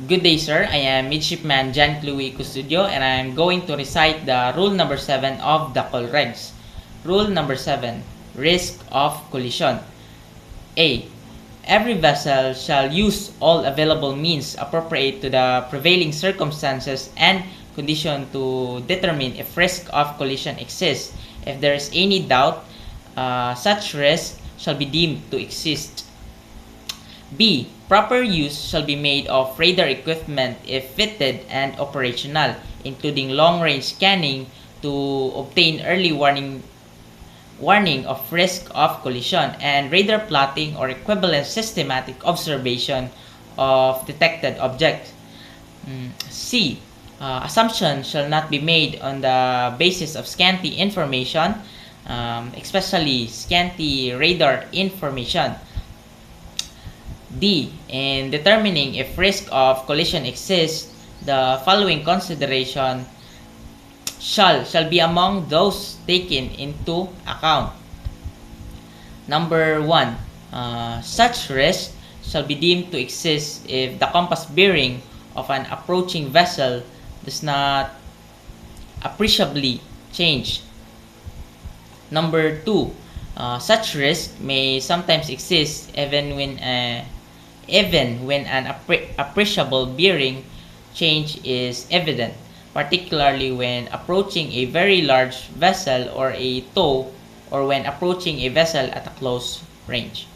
Good day, sir. I am Midshipman Jan Louis Custodio and I am going to recite the rule number 7 of the Col Regs. Rule number 7. Risk of collision. A. Every vessel shall use all available means appropriate to the prevailing circumstances and condition to determine if risk of collision exists. If there is any doubt, such risk shall be deemed to exist. B. Proper use shall be made of radar equipment if fitted and operational, including long-range scanning to obtain early warning of risk of collision, and radar plotting or equivalent systematic observation of detected objects. C. Assumption shall not be made on the basis of scanty information, especially scanty radar information. D. In determining if risk of collision exists, the following consideration shall be among those taken into account. Number 1. Such risk shall be deemed to exist if the compass bearing of an approaching vessel does not appreciably change. Number 2. Such risk may sometimes exist even when an appreciable bearing change is evident, particularly when approaching a very large vessel or a tow, or when approaching a vessel at a close range.